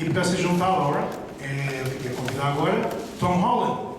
E para se juntar a Laura, eu queria convidar agora Tom Holland.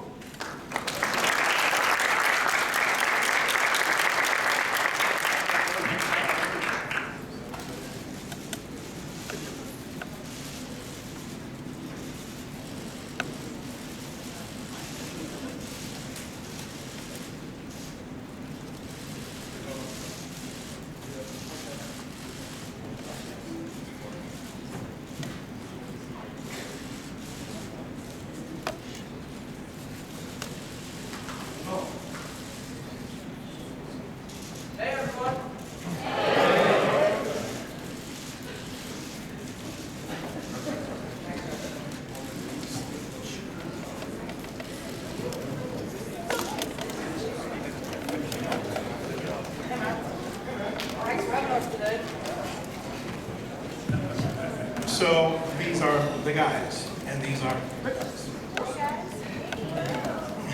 So these are the guys, and these are the guys.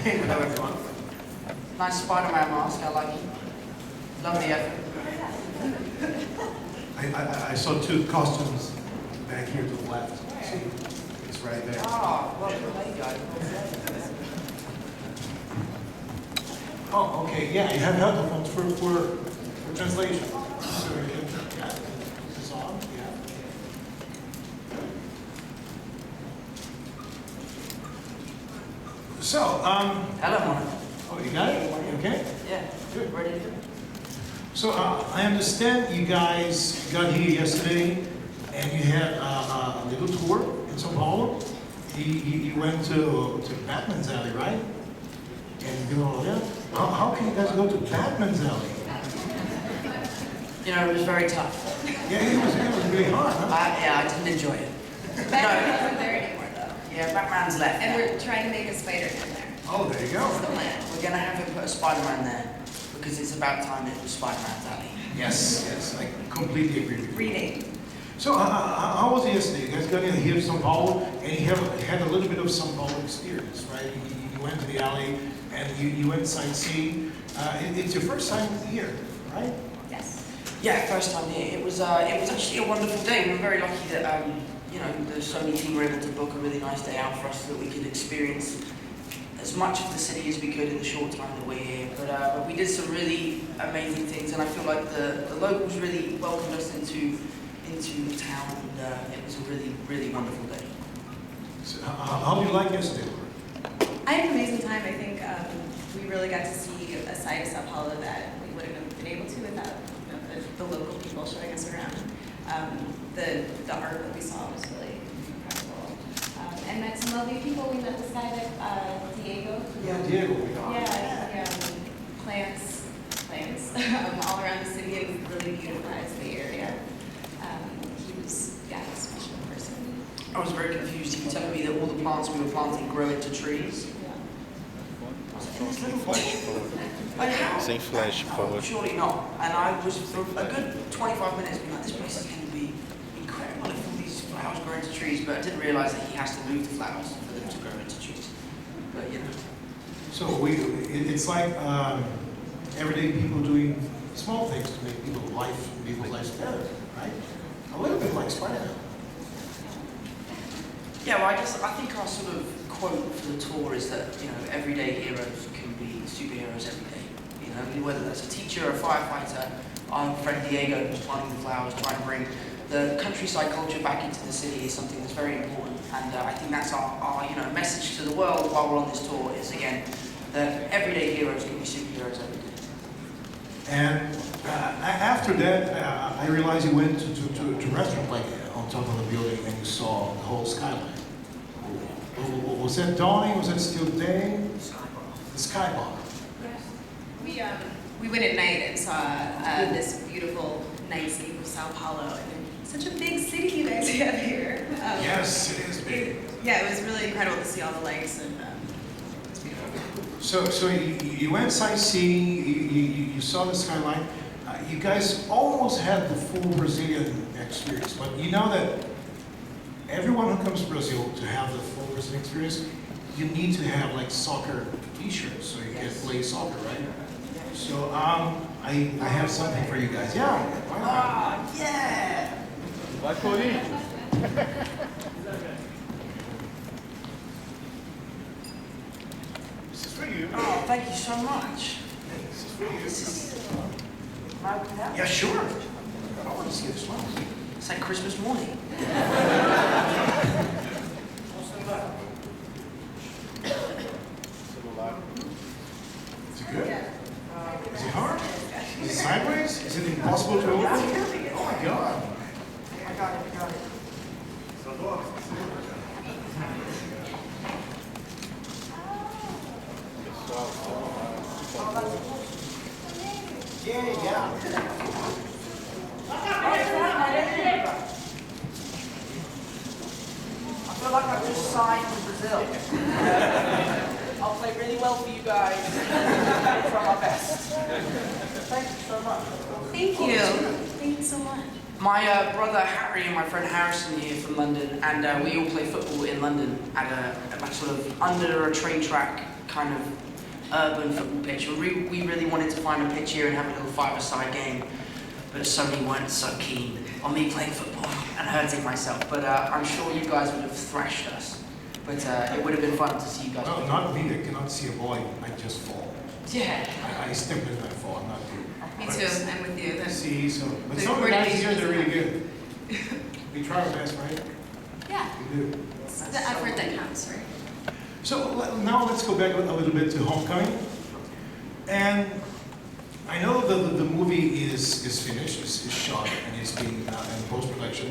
Hey, hello everyone. Nice Spider-Man mask, I like it. Love the effort. I saw two costumes back here to the left. See, it's right there. Oh, well, there you go. Oh, okay, yeah, you have headphones for translation. So we can, yeah, this is on, yeah. So, Hello, Monica. oh, you got it? You okay? Yeah, Good. ready to do it. So, I understand you guys got here yesterday and you had a little tour in Sao Paulo. You went to Batman's Alley, right? And you know, yeah. How can you guys go to Batman's Alley? You know, it was very tough. Yeah, it was really hard, huh? Yeah, I didn't enjoy it. Batman's not there anymore, though. Yeah, Batman's left. And now. we're trying to make a Spider-Man there. Oh, there you That's go. the plan. We're going to have him put a Spider-Man there because it's about time it was Spider-Man's alley. Yes, I completely agree with you. Rename. So, how was it yesterday? You guys got in here to Sao Paulo, and you had a little bit of Sao Paulo experience, right? You went to the alley, and you went sightseeing. It's your first time here, right? Yes. Yeah, first time here. It was actually a wonderful day. We were very lucky that you know, the Sony team were able to book a really nice day out for us so that we could experience as much of the city as we could in the short time that we're here. But we did some really amazing things, and I feel like the locals really welcomed us into the town, and it was a really, really wonderful day. So, how did you like yesterday? I had an amazing time. I think we really got to see a side of Sao Paulo that we wouldn't have been able to without the local people showing us around. The art that we saw was really incredible. And met some lovely people. We met this guy that, Diego. Yeah, Diego. Yeah, plants all around the city and really beautifies the area. He was, a special person. I was very confused. He was telling me that all the plants we were planting grow into trees. Yeah. I was like, in this little bush. Like how? Sem flash forward. Surely not. And I was for a good 25 minutes being like, this place is going to be incredible if all these flowers grow into trees, but I didn't realise that he has to move the flowers for them to grow into trees. But you know. So it's like everyday people doing small things to make people's lives better, right? A little bit like Spider-Man. Yeah, well, I think our sort of quote for the tour is that, you know, everyday heroes can be superheroes every day. You know, whether that's a teacher, a firefighter, our friend Diego who's planting the flowers, trying to bring the countryside culture back into the city is something that's very important. And I think that's our you know, message to the world while we're on this tour is, again, that everyday heroes can be superheroes every day. And after that, I realized you went to a restaurant like on top of the building and you saw the whole skyline. Was that dawning? Was that still day? The sky bar. Yeah. We went at night and saw this beautiful nightscape of Sao Paulo. And such a big city you guys have here. Yes, it is big. It was really incredible to see all the lights and it's beautiful. So you went sightseeing, you saw the skyline. You guys almost had the full Brazilian experience, but you know that everyone who comes to Brazil to have the full Brazilian experience, you need to have like soccer t-shirts so you can play soccer, right? So I have something for you guys. Yeah, why not? Oh, yeah! Vai Corinthians! Oh, thank you so much. Am I open now? Yeah, sure. I want to see this one. It's like Christmas morning. Is it good? Is it hard? Is it sideways? Is it impossible to open? Oh my God. I got it. Yeah. I feel like I've just signed for Brazil. I'll play really well for you guys. I'll try my best. Thank you so much. Thank you. Thank you so much. My brother Harry and my friend Harrison here from London, and we all play football in London at a sort of under a train track kind of urban football pitch. We really wanted to find a pitch here and have a little five-a-side game, but Sony weren't so keen on me playing football and hurting myself. But I'm sure you guys would have thrashed us. But it would have been fun to see you guys. No, not me. I cannot see a ball. I just fall. Yeah. I step in and I fall. I'm not good. Me too. I'm with you. That's, See, so but The some of the guys coordination here, they're is really good. We try our best, right? yeah, We do. it's the effort that counts, right? So now let's go back a little bit to Homecoming. And I know the movie is finished, is shot, and is being in post-production.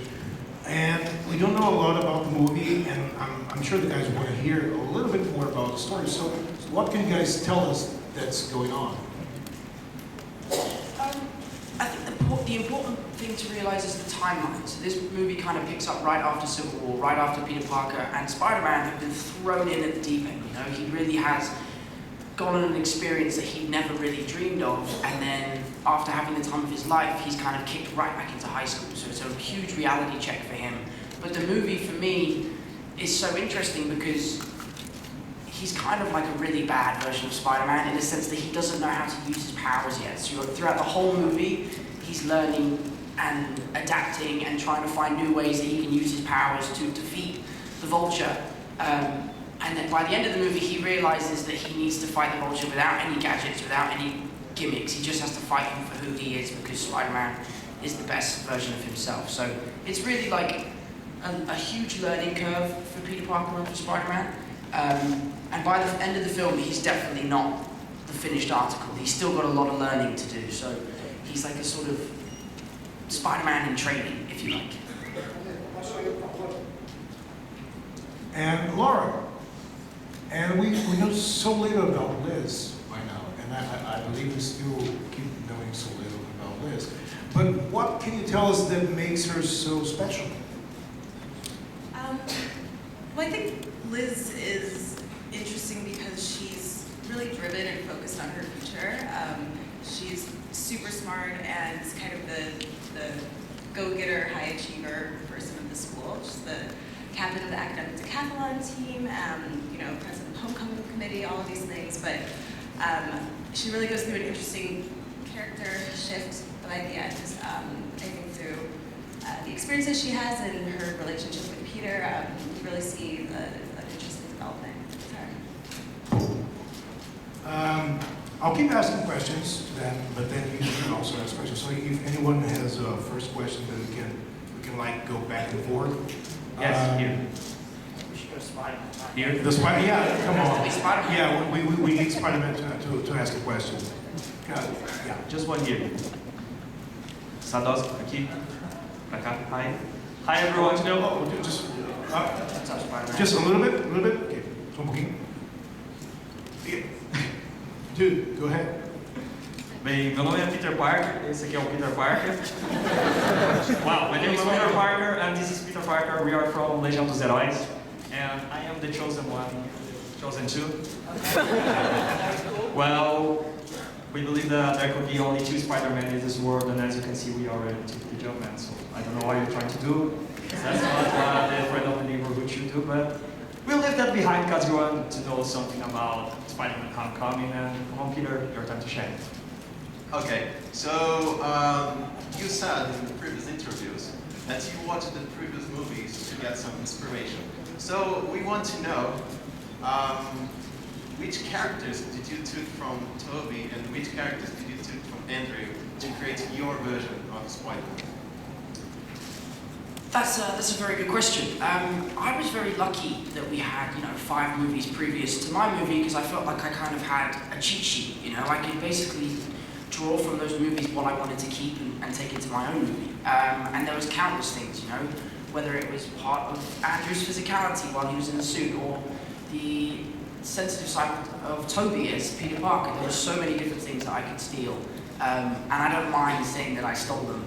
And we don't know a lot about the movie, and I'm sure the guys want to hear a little bit more about the story. So what can you guys tell us that's going on? I think the important thing to realize is the timeline. So this movie kind of picks up right after Civil War, right after Peter Parker and Spider-Man have been thrown in at the deep end. You know, he really has gone on an experience that he'd never really dreamed of, and then after having the time of his life, he's kind of kicked right back into high school. So it's a huge reality check for him. But the movie, for me, is so interesting because he's kind of like a really bad version of Spider-Man in the sense that he doesn't know how to use his powers yet. So throughout the whole movie, he's learning and adapting and trying to find new ways that he can use his powers to defeat the Vulture. And then by the end of the movie, he realizes that he needs to fight the Vulture without any gadgets, without any gimmicks. He just has to fight him for who he is because Spider-Man is the best version of himself. So it's really like a huge learning curve for Peter Parker and for Spider-Man. And by the end of the film, he's definitely not the finished article. He's still got a lot of learning to do. So he's like a sort of Spider-Man in training, if you like. And Laura, and we know so little about Liz by now, and I believe we still keep knowing so little about Liz. But what can you tell us that makes her so special? Well, I think Liz is interesting because she's really driven and focused on her future. She's super smart and kind of the go-getter, high achiever person of the school. She's the captain of the academic decathlon team, president of the homecoming committee, all of these things. But she really goes through an interesting character shift by the end. I think through the experiences she has and her relationship with Peter, you really see an interesting development with her. I'll keep asking questions, but then you can also ask questions. So if anyone has a first question, then we can like go back and forth. Yes, here. We should go Spider-Man. Here? The Spider, yeah, come Has to on. be Spider-Man. Yeah, we need Spider-Man to ask a question. Yeah. Just one here. Sados, aqui. Pra cá. Hi. Hi everyone. Oh, just That's our Spider-Man. just a little bit. Okay, só pouquinho. Yeah. Dude, go ahead. Bem, meu nome é Peter Parker, esse aqui é o Peter Parker. Wow, my name is Peter Parker and this is Peter Parker. We are from Legião dos Heróis and I am the chosen one, chosen two. Well, we believe that there could be only two Spider-Men in this world, and as you can see, we already took the job, man. So I don't know what you're trying to do. That's not what the friend of the neighborhood should do, but we'll leave that behind because we want to know something about Spider-Man Homecoming. And come on, Peter, your time to shine. Okay, so you said in the previous interviews that you watched the previous movies to get some inspiration. So we want to know which characters did you took from Toby and which characters did you took from Andrew to create your version of Spider-Man? That's a very good question. I was very lucky that we had, 5 movies previous to my movie because I felt like I kind of had a cheat sheet. I could basically draw from those movies what I wanted to keep and take into my own movie. And there was countless things, whether it was part of Andrew's physicality while he was in the suit or the sensitive side of Toby as Peter Parker. There were so many different things that I could steal. And I don't mind saying that I stole them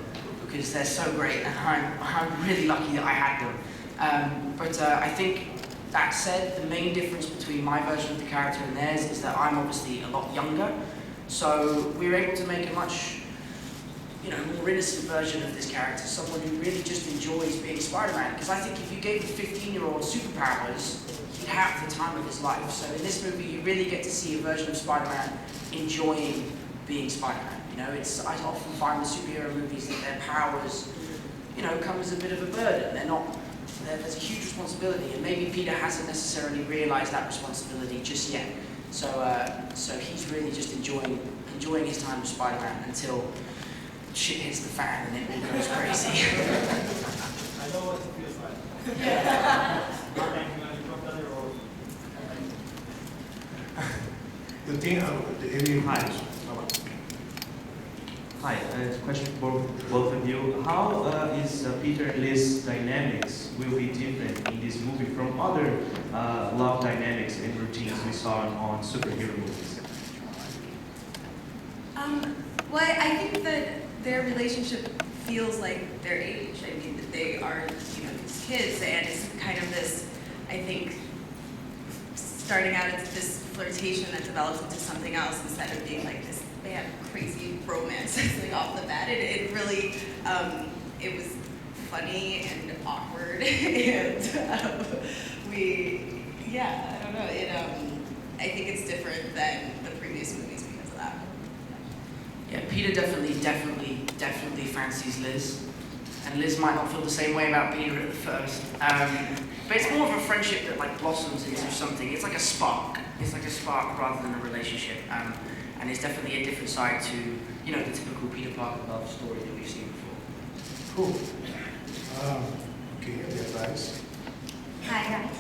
because they're so great and I'm really lucky that I had them. But I think that said, the main difference between my version of the character and theirs is that I'm obviously a lot younger. So we were able to make a much more innocent version of this character, someone who really just enjoys being Spider-Man. Because I think if you gave a 15-year-old superpowers, he'd have the time of his life. So in this movie, you really get to see a version of Spider-Man enjoying being Spider-Man. I often find with superhero movies that their powers, come as a bit of a burden. There's a huge responsibility, and maybe Peter hasn't necessarily realized that responsibility just yet. So he's really just enjoying his time with Spider-Man until shit hits the fan and it all goes crazy. I know what it feels like. Not acting like a drug dealer or... The thing, the alien. Hi, question for both of you. How is Peter and Liz dynamics will be different in this movie from other love dynamics and routines we saw on superhero movies? Well, I think that their relationship feels like their age. I mean, that they are, these kids, and it's kind of this, I think, starting out as this flirtation that develops into something else instead of being like this bad, crazy romance like off the bat. It really, it was funny and awkward, and I don't know. I think it's different than the previous movies because of that. Yeah, Peter definitely fancies Liz. And Liz might not feel the same way about Peter at the first. But it's more of a friendship that blossoms into something. It's like a spark. It's like a spark rather than a relationship. And it's definitely a different side to, the typical Peter Parker love story that we've seen before. Cool. Okay, yeah, guys. Hi, guys.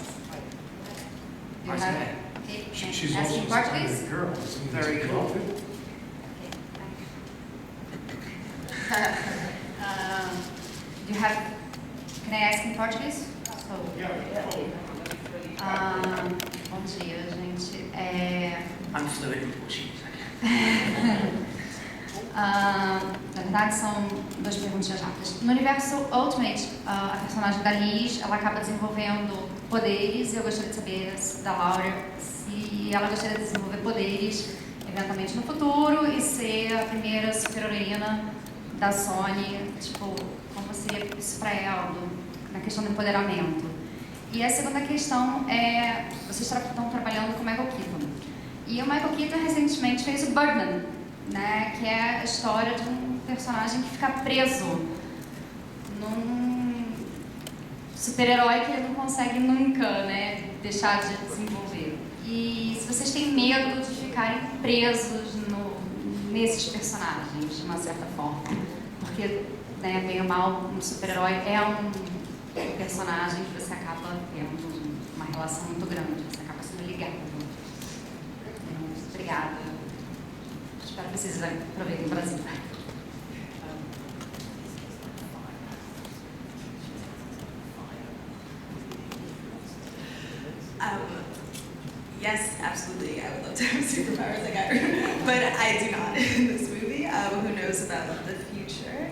Nice to meet Okay, She's ask also in a Portuguese? Spider girl. Isn't that Very the cool. outfit? Do you have, can I ask in Portuguese? So, bom dia, gente. I'm fluent in Portuguese. Na verdade, são 2 perguntas rápidas. No universo Ultimate, a personagem da Liz, ela acaba desenvolvendo poderes, e eu gostaria de saber da Laura se ela gostaria de desenvolver poderes eventualmente no futuro e ser a primeira super-heroína da Sony, como seria isso para ela, na questão do empoderamento. E a segunda questão é, vocês estão trabalhando com o Michael Keaton. E o Michael Keaton recentemente fez o Birdman, né, que é a história de um personagem que fica preso num super-herói que ele não consegue nunca, né, deixar de desenvolver. E se vocês têm medo de ficarem presos nesses personagens, de uma certa forma, porque, né, bem ou mal, um super-herói é um personagem que você acaba tendo uma relação muito grande, você acaba sendo ligado. Obrigada. Espero que vocês aproveitem o Brasil. Yes, absolutely. I would love to have superpowers like Iron, but I do not in this movie. Who knows about the future?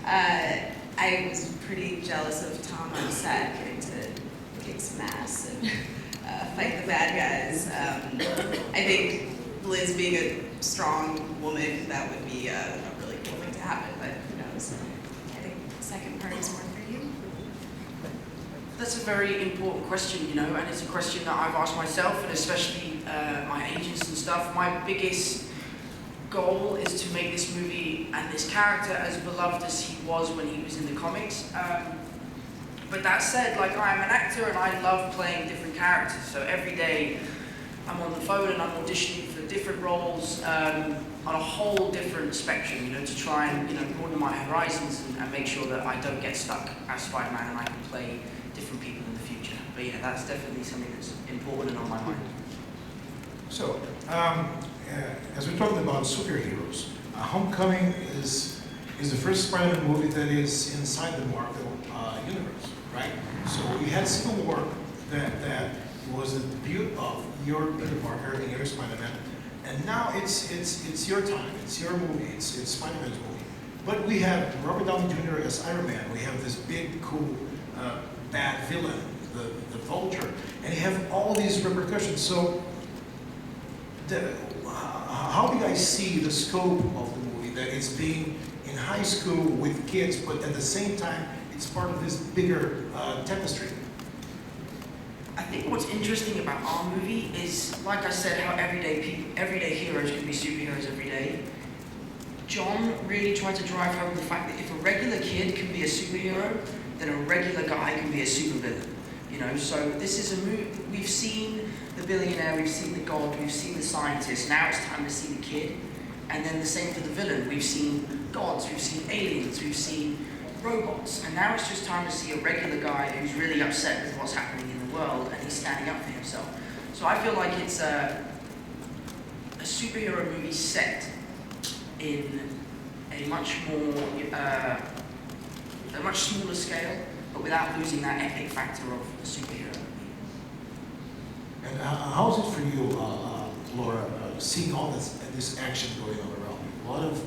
I was pretty jealous of Tom on set getting to kick some ass and fight the bad guys. I think Liz being a strong woman, that would be a really cool thing to happen, but who knows? I think the second part is more for you. That's a very important question, and it's a question that I've asked myself, and especially my agents and stuff. My biggest goal is to make this movie and this character as beloved as he was when he was in the comics. But that said, I'm an actor and I love playing different characters. So every day, I'm on the phone and I'm auditioning for different roles on a whole different spectrum, to try and, broaden my horizons and make sure that I don't get stuck as Spider-Man and I can play different people in the future. But yeah, that's definitely something that's important and on my mind. So, as we're talking about superheroes, Homecoming is the first Spider-Man movie that is inside the Marvel universe, right? So we had Civil War that was the debut of your Peter Parker and your Spider-Man, and now it's your time, it's your movie, it's Spider-Man's movie. But we have Robert Downey Jr. as Iron Man. We have this big, cool, bad villain, the Vulture, and you have all these repercussions. So, how do you guys see the scope of the movie? That it's being in high school with kids, but at the same time, it's part of this bigger tapestry. I think what's interesting about our movie is, like I said, how everyday heroes can be superheroes every day. John really tried to drive home the fact that if a regular kid can be a superhero, then a regular guy can be a supervillain. So this is a movie. We've seen the billionaire, we've seen the god, we've seen the scientist. Now it's time to see the kid. And then the same for the villain. We've seen gods, we've seen aliens, we've seen robots. And now it's just time to see a regular guy who's really upset with what's happening in the world and he's standing up for himself. So I feel like it's a superhero movie set in a much smaller scale, but without losing that epic factor of a superhero movie. And how is it for you, Laura, seeing all this action going on around you? A lot of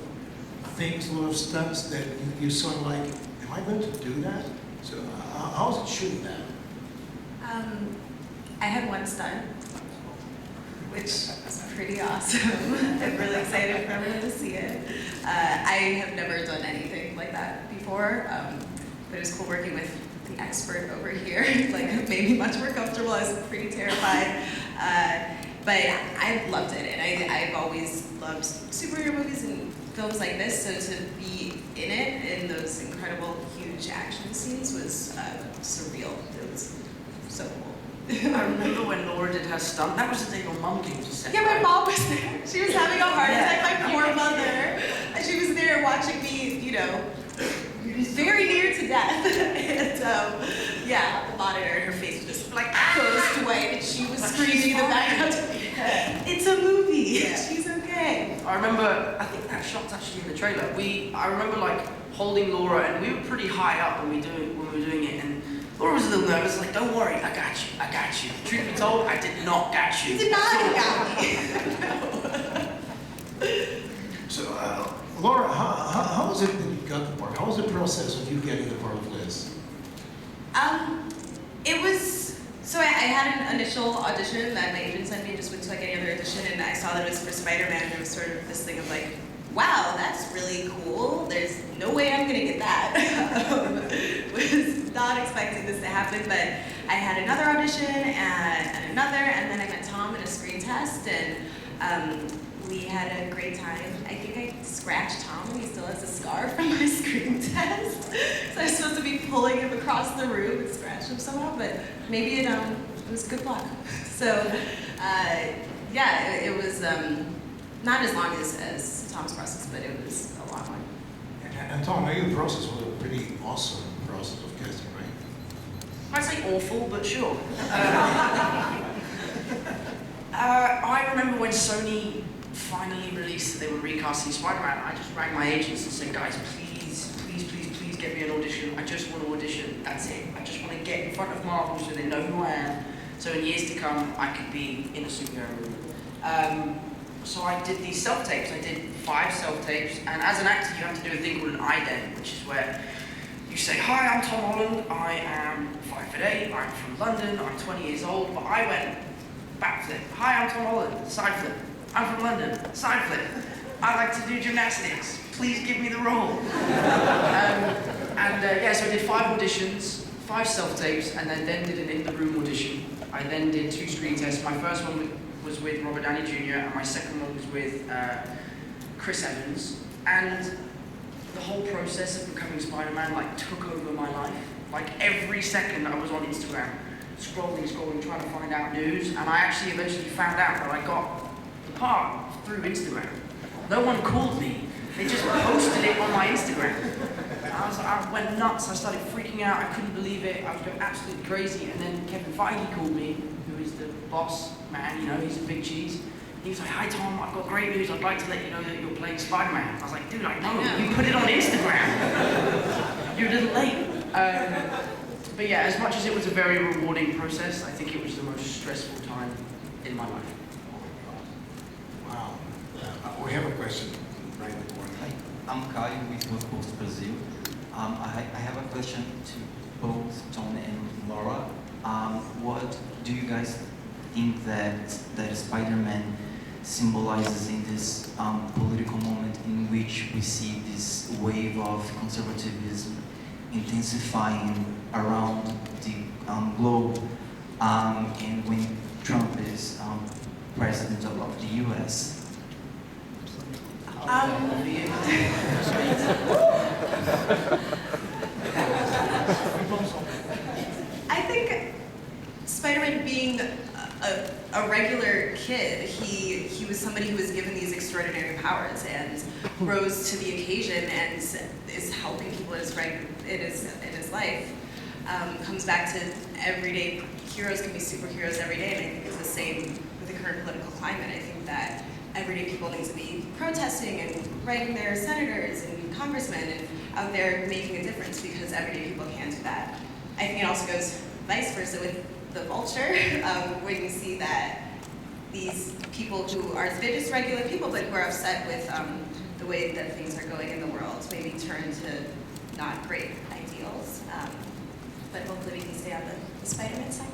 things, a lot of stunts that you sort of like, am I going to do that? So how is it shooting that? I had one stunt, which was pretty awesome. I'm really excited for everyone to see it. I have never done anything like that before, but it was cool working with the expert over here. Like, it made me much more comfortable. I was pretty terrified. But I loved it, and I've always loved superhero movies and films like this, so to be in it, in those incredible, huge action scenes was surreal. It was so cool. I remember when Laura did her stunt, that was the day your mum came to set. Yeah, my mom was there. She was having a heart attack, my poor mother. And she was there watching me, very near to death. And yeah, the monitor, her face was just like closed white, and she was screaming in the background. It's a movie. Yeah. She's okay. I remember, I think that shot's actually in the trailer. I remember like holding Laura, and we were pretty high up when we were doing it, and Laura was a little nervous, like, don't worry, I got you. Truth be told, I did not got you. You did not got me. So, Laura, how is it that you got the part? How was the process of you getting the part of Liz? It was, so I had an initial audition that my agent sent me, just went to like any other audition, and I saw that it was for Spider-Man, and it was sort of this thing of like, wow, that's really cool. There's no way I'm gonna get that. Was not expecting this to happen, but I had another audition and another, and then I met Tom in a screen test, and we had a great time. I think I scratched Tom, and he still has a scar from my screen test. So I was supposed to be pulling him across the room and scratch him somehow, but maybe it was good luck. So yeah, it was not as long as Tom's process, but it was a long one. And Tom, I know the process was a pretty awesome process of casting, right? I'd say awful, but sure. I remember when Sony finally released that they were recasting Spider-Man, I just rang my agents and said, guys, please get me an audition. I just want to audition. That's it. I just want to get in front of Marvel so they know who I am. So in years to come, I could be in a superhero movie. So I did these self-tapes. I did 5 self-tapes, and as an actor, you have to do a thing called an ident, which is where you say, hi, I'm Tom Holland, I am 5'8", I'm from London, I'm 20 years old, but I went backflip. Hi, I'm Tom Holland, side flip. I'm from London, side flip. I like to do gymnastics. Please give me the role. Yeah, so I did 5 auditions, 5 self-tapes, and then did an in-the-room audition. I then did 2 screen tests. My first one was with Robert Downey Jr., and my second one was with Chris Evans. And the whole process of becoming Spider-Man took over my life. Like every second I was on Instagram, scrolling, trying to find out news, and I actually eventually found out that I got the part through Instagram. No one called me. They just posted it on my Instagram. I went nuts. I started freaking out. I couldn't believe it. I was going absolutely crazy. And then Kevin Feige called me, who is the boss man. You know, he's a big cheese. He was like, "Hi Tom, I've got great news. I'd like to let you know that you're playing Spider-Man." I was like, "Dude, I know. You put it on Instagram. You're a little late." But yeah, as much as it was a very rewarding process, I think it was the most stressful time in my life. Wow. We have a question right in the corner. Hi, I'm Caio with Post Brazil. I have a question to both Tom and Laura. What do you guys think that Spider-Man symbolizes in this political moment in which we see this wave of conservatism intensifying around the globe, and when Trump is president of the U.S.? I think Spider-Man being a regular kid, he was somebody who was given these extraordinary powers and rose to the occasion and is helping people in his life. Comes back to everyday heroes can be superheroes every day, and I think it's the same with the current political climate. I think that everyday people need to be protesting and writing their senators and congressmen and out there making a difference, because everyday people can't do that. I think it also goes vice versa with the Vulture, when you see that these people who are, they're just regular people, but who are upset with the way that things are going in the world, maybe turn to not great ideals. But hopefully we can stay on the Spider-Man side.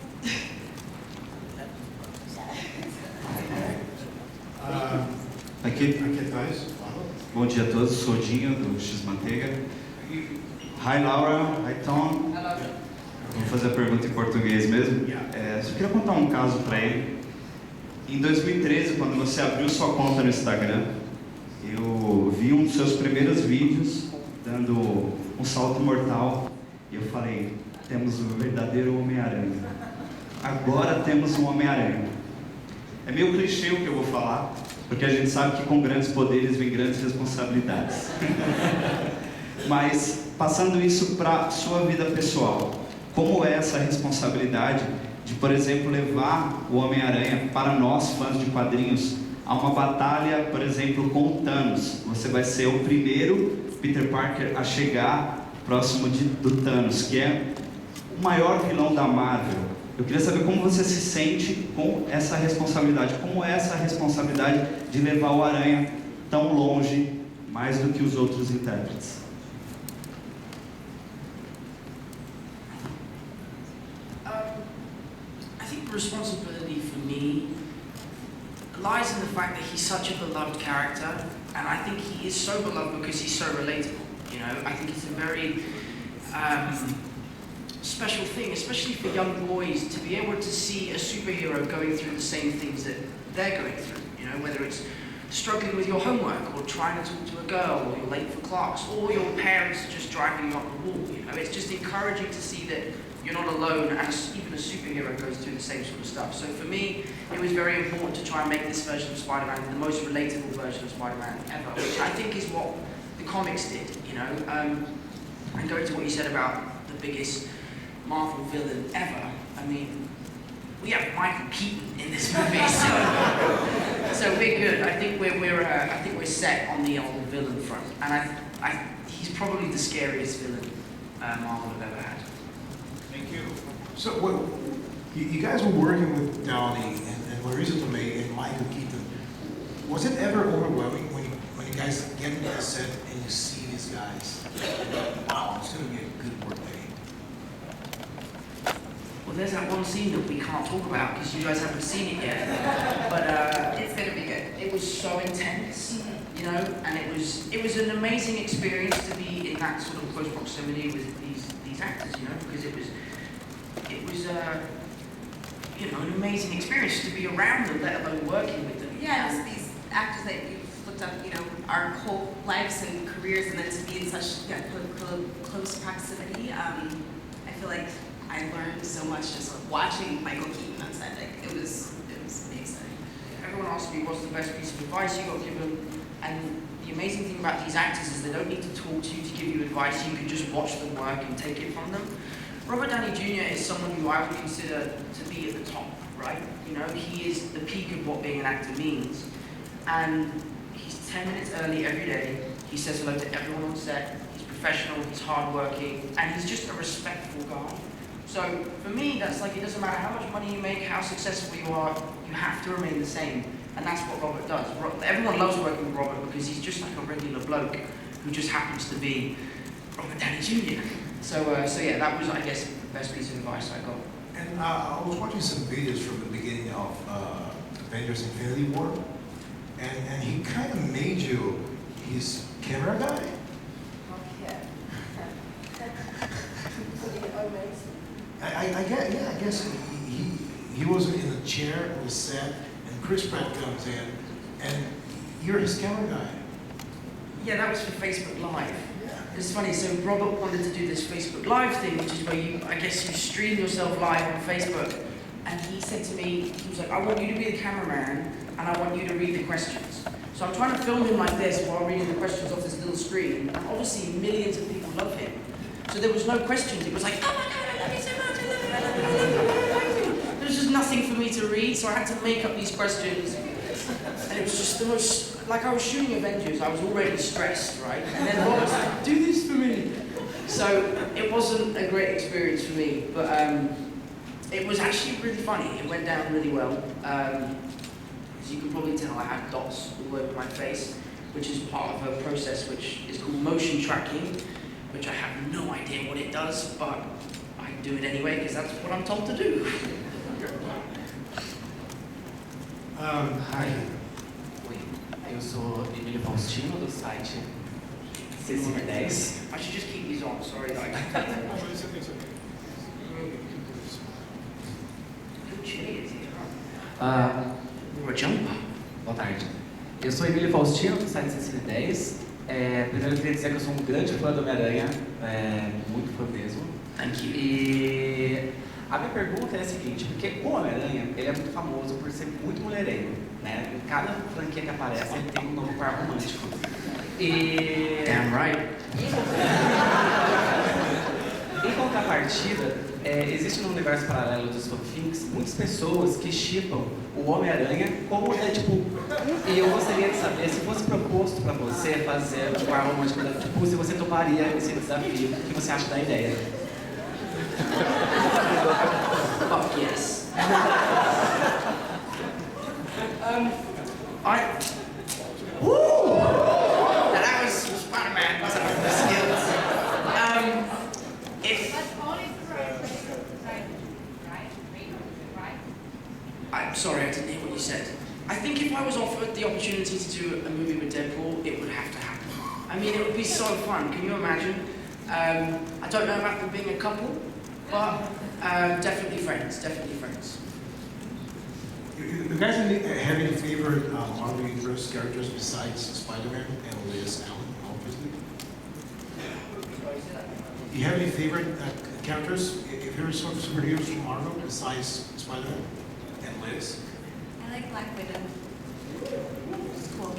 Aqui, bom dia a todos, sou Dinho do X-Manteiga. Hi Laura, hi Tom. Vou fazer a pergunta em português mesmo. Só queria contar um caso para ele. Em 2013, quando você abriu sua conta no Instagram, eu vi um dos seus primeiros vídeos dando um salto mortal e eu falei, temos o verdadeiro Homem-Aranha. Agora temos um Homem-Aranha. É meio clichê o que eu vou falar, porque a gente sabe que com grandes poderes vem grandes responsabilidades. Mas, passando isso para a sua vida pessoal, como é essa responsabilidade de, por exemplo, levar o Homem-Aranha para nós, fãs de quadrinhos, a uma batalha, por exemplo, com o Thanos? Você vai ser o primeiro Peter Parker a chegar próximo do Thanos, que é o maior vilão da Marvel. Eu queria saber como você se sente com essa responsabilidade. Como é essa responsabilidade de levar o Aranha tão longe, mais do que os outros intérpretes? I think the responsibility for me lies in the fact that he's such a beloved character, and I think he is so beloved because he's so relatable. You know, I think it's a very special thing, especially for young boys, to be able to see a superhero going through the same things that they're going through. You know, whether it's struggling with your homework, or trying to talk to a girl, or you're late for class, or your parents are just driving you up the wall. You know, it's just encouraging to see that you're not alone, and even a superhero goes through the same sort of stuff. So for me, it was very important to try and make this version of Spider-Man the most relatable version of Spider-Man ever, which I think is what the comics did, you know. And going to what you said about the biggest Marvel villain ever, I mean, we have Michael Keaton in this movie, so we're good. I think we're set on the old villain front, and he's probably the scariest villain Marvel have ever had. Thank you. So, you guys were working with Downey and Marisa Tomei and Michael Keaton. Was it ever overwhelming when you guys get into the set and you see these guys? Wow, it's going to be a good work day. Well, there's that one scene that we can't talk about because you guys haven't seen it yet. But it's going to be good. It was so intense, you know, and it was an amazing experience to be in that sort of close proximity with these actors, you know, because it was you know, an amazing experience to be around them, let alone working with them. Yeah, just these actors that you've looked up, you know, our whole lives and careers, and then to be in such close proximity. I feel like I learned so much just watching Michael Keaton on set. Like, it was amazing. Everyone asked me what's the best piece of advice you got given, and the amazing thing about these actors is they don't need to talk to you to give you advice. You can just watch them work and take it from them. Robert Downey Jr. is someone who I would consider to be at the top, right? You know, he is the peak of what being an actor means. And he's 10 minutes early every day. He says hello to everyone on set. He's professional, he's hardworking, and he's just a respectful guy. So for me, that's like, it doesn't matter how much money you make, how successful you are, you have to remain the same. And that's what Robert does. Everyone loves working with Robert because he's just like a regular bloke who just happens to be Robert Downey Jr. So yeah, that was, I guess, the best piece of advice I got. And I was watching some videos from the beginning of Avengers Infinity War, and he kind of made you his camera guy. I guess he was in a chair on the set, and Chris Pratt comes in, and you're his camera guy. Yeah, that was for Facebook Live. Yeah. It's funny, so Robert wanted to do this Facebook Live thing, which is where you, I guess you stream yourself live on Facebook. And he said to me, he was like, I want you to be the cameraman, and I want you to read the questions. So I'm trying to film him like this while reading the questions off this little screen. And obviously millions of people love him. So there was no questions. It was like, oh my God, I love you so much, I love you, I love you, I love you, I love you. There was just nothing for me to read, so I had to make up these questions. And it was just the most, like I was shooting Avengers, I was already stressed, right? And then Robert's like, do this for me. So it wasn't a great experience for me, but it was actually really funny. It went down really well. As you can probably tell, I have dots all over my face, which is part of a process which is called motion tracking, which I have no idea what it does, but I do it anyway because that's what I'm told to do. Hi. Oi, eu sou Emílio Faustino, do site C10. I should just keep these on, sorry that I Boa tarde. Eu sou Emílio Faustino, do site C10. Primeiro eu queria dizer que eu sou um grande fã do Homem-Aranha, muito fã mesmo. Thank you. E a minha pergunta é a seguinte, porque o Homem-Aranha, ele é muito famoso por ser muito mulherengo, né? Em cada franquia que aparece, ele tem um novo par romântico. E... Damn right. Em contrapartida, existe no universo paralelo dos fanfics muitas pessoas que shippam o Homem-Aranha com o Deadpool. E eu gostaria de saber se fosse proposto para você fazer o par romântico do Deadpool, se você toparia esse desafio, o que você acha da ideia? Fuck yes. That was Spider-Man. I'm sorry, I didn't hear what you said. I think if I was offered the opportunity to do a movie with Deadpool, it would have to happen. I mean, it would be so fun. Can you imagine? I don't know about them being a couple, but definitely friends. Definitely friends. You guys have any favorite Marvel Universe characters besides Spider-Man and Liz Allen, obviously? Do you have any favorite characters, if you're sort of superheroes from Marvel besides Spider-Man and Liz? I like Black Widow. It's cool.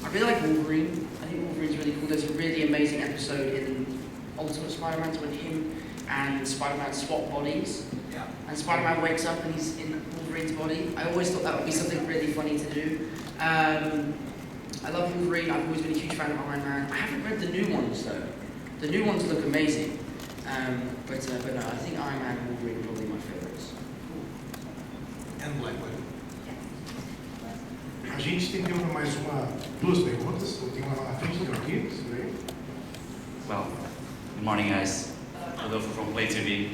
I really like Wolverine. I think Wolverine's really cool. There's a really amazing episode in Ultimate Spider-Man when him and Spider-Man swap bodies. Yeah. And Spider-Man wakes up and he's in Wolverine's body. I always thought that would be something really funny to do. I love Wolverine. I've always been a huge fan of Iron Man. I haven't read the new ones though. The new ones look amazing. But no, I think Iron Man and Wolverine are probably my favorites. And Black Widow. A gente tem duas perguntas. Eu tenho uma lá na frente, tem aqui. Well, good morning, guys. Rodolfo from Play TV.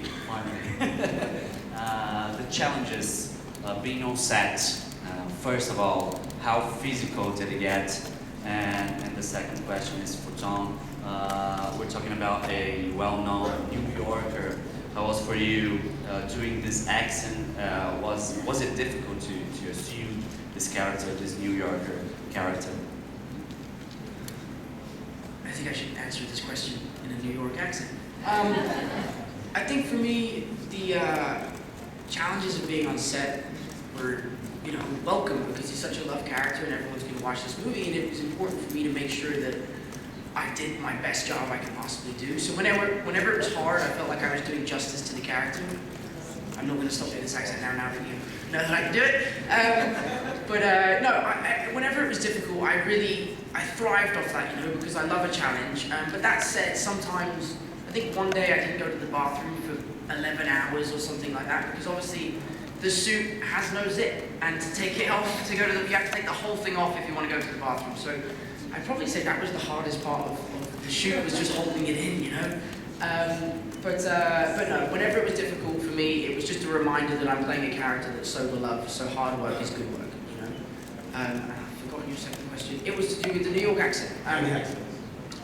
The challenges being on set. First of all, how physical did it get? And the second question is for Tom. We're talking about a well-known New Yorker. How was for you doing this accent? Was it difficult to assume this character, this New Yorker character? think I should answer this question in a New York accent. I think for me, the challenges of being on set were, welcome because he's such a loved character and everyone's going to watch this movie, and it was important for me to make sure that I did my best job I could possibly do. So whenever it was hard, I felt like I was doing justice to the character. I'm not going to stop doing this accent now that you know that I can do it. Whenever it was difficult, I thrived off that, because I love a challenge. But that said, sometimes, I think one day I didn't go to the bathroom for 11 hours or something like that, because obviously the suit has no zip, and to take it off, you have to take the whole thing off if you want to go to the bathroom. So I'd probably say that was the hardest part of the shoot, was just holding it in, But no, whenever it was difficult for me, it was just a reminder that I'm playing a character that's so beloved, so hard work is good work, I've forgotten your second question. It was to do with the New York accent.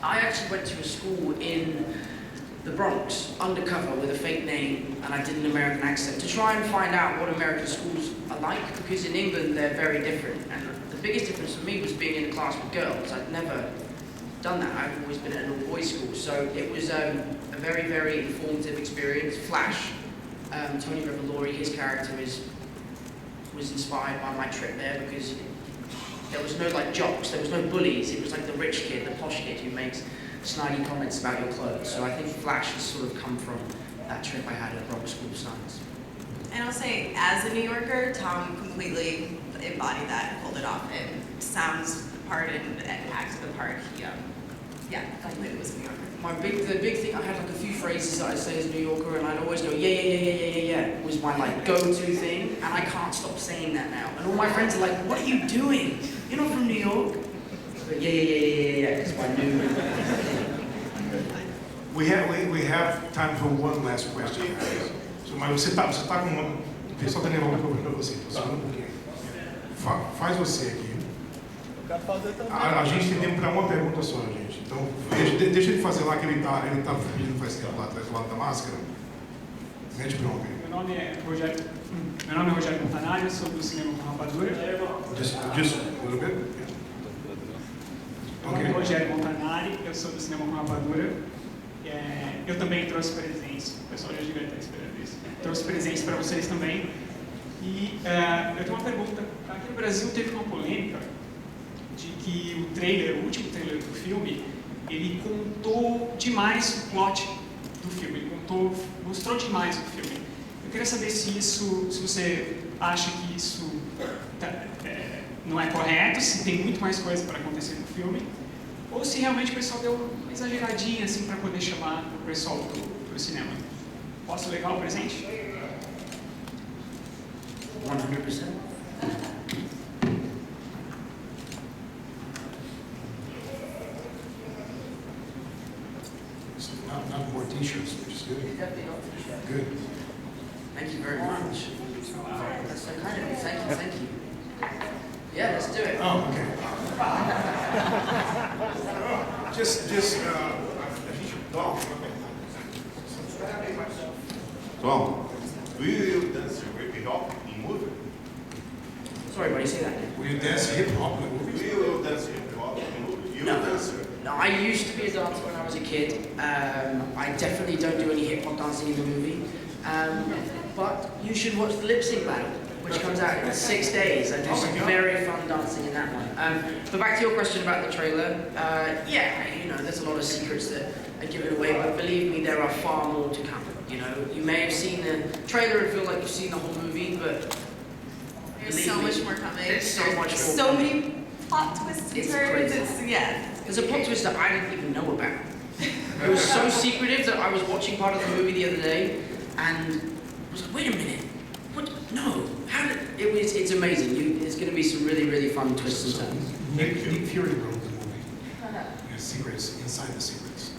I actually went to a school in the Bronx, undercover, with a fake name, and I did an American accent to try and find out what American schools are like, because in England they're very different. And the biggest difference for me was being in a class with girls. I'd never done that. I've always been at an all-boys school, so it was a very, very informative experience. Flash, Tony Revolori, his character was inspired by my trip there, because there was no jocks, there was no bullies. It was like the rich kid, the posh kid who makes snidey comments about your clothes. So I think Flash has sort of come from that trip I had at Bronx School of Science. And I'll say, as a New Yorker, Tom completely embodied that and pulled it off, and sounds the part and acted the part. It was a New Yorker. The big thing, I had a few phrases that I'd say as a New Yorker, and I'd always go, yeah, was my go-to thing, and I can't stop saying that now. And all my friends are like, what are you doing? You're not from New York. But yeah, because my new... We have time for one last question. So, mas você tá com uma... O pessoal tá levando para você, então segura um pouquinho. Faz você aqui. A gente tem tempo para uma pergunta só, gente. Então, deixa ele fazer lá, que ele tá fugindo faz tempo lá atrás do lado da máscara. Mete pronto aí. Meu nome é Rogério Montanari, eu sou do Cinema com Rapadura. Just a little bit. Meu nome é Rogério Montanari, eu sou do Cinema com Rapadura. Eu também trouxe presentes, o pessoal já devia estar esperando isso. Trouxe presentes para vocês também. E eu tenho uma pergunta. Aqui no Brasil teve uma polêmica de que o último trailer do filme, ele contou demais o plot do filme, ele mostrou demais o filme. Eu queria saber se você acha que isso não é correto, se tem muito mais coisa para acontecer no filme, ou se realmente o pessoal deu uma exageradinha assim para poder chamar o pessoal pro cinema. Posso levar o presente? 100%. Not more t-shirts, which is good. Definitely not t-shirts. Good. Thank you very much. That's so kind of you. Thank you. Yeah, let's do it. Oh, okay. Tom, do you dance hip hop in movie? Sorry, buddy, say that again. Will you dance hip hop in movies? Do you dance hip hop in movie? You No. a dancer? No, I used to be a dancer when I was a kid. I definitely don't do any hip hop dancing in the movie. But you should watch the lip sync battle, which comes out in 6 days. I do some very fun dancing in that one. But back to your question about the trailer. There's a lot of secrets that are given away, but believe me, there are far more to come. You may have seen the trailer and feel like you've seen the whole movie, but There's so much more coming. There's so much more So coming. many plot twists and It's turns. crazy. There's a plot twist that I didn't even know about. It was so secretive that I was watching part of the movie the other day, and I was like, wait a minute, what? No, how did, it's amazing. There's going to be some really, really fun twists and turns. Nick Fury wrote the movie. Secrets, inside the secrets.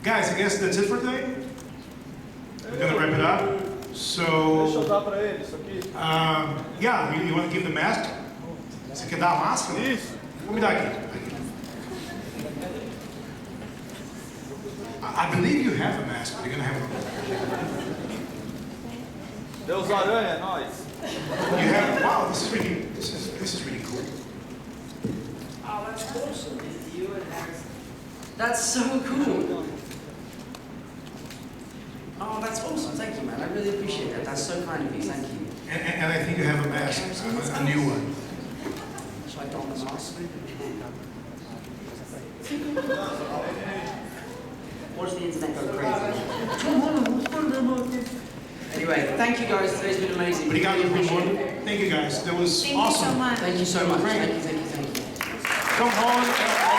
Guys, I guess that's it for today. We're gonna wrap it up. So, Deixa eu dar para ele isso aqui. You want to give the mask? Você quer dar a máscara? Isso. Vou me dar aqui. I believe you have a mask, but you're gonna have Deus Aranha, é nóis. You have. Wow, this is really cool. Oh, that's awesome. You That's so cool. Oh, that's awesome. Thank you, man. I really appreciate that. That's so kind of you. Thank you. And I think you have a mask, a new one. Should I don the mask? Watch the internet go crazy. Anyway, thank you guys. Today's been amazing. Thank you guys. That was Thank awesome. you so much. Thank you so much. Thank you. Come on.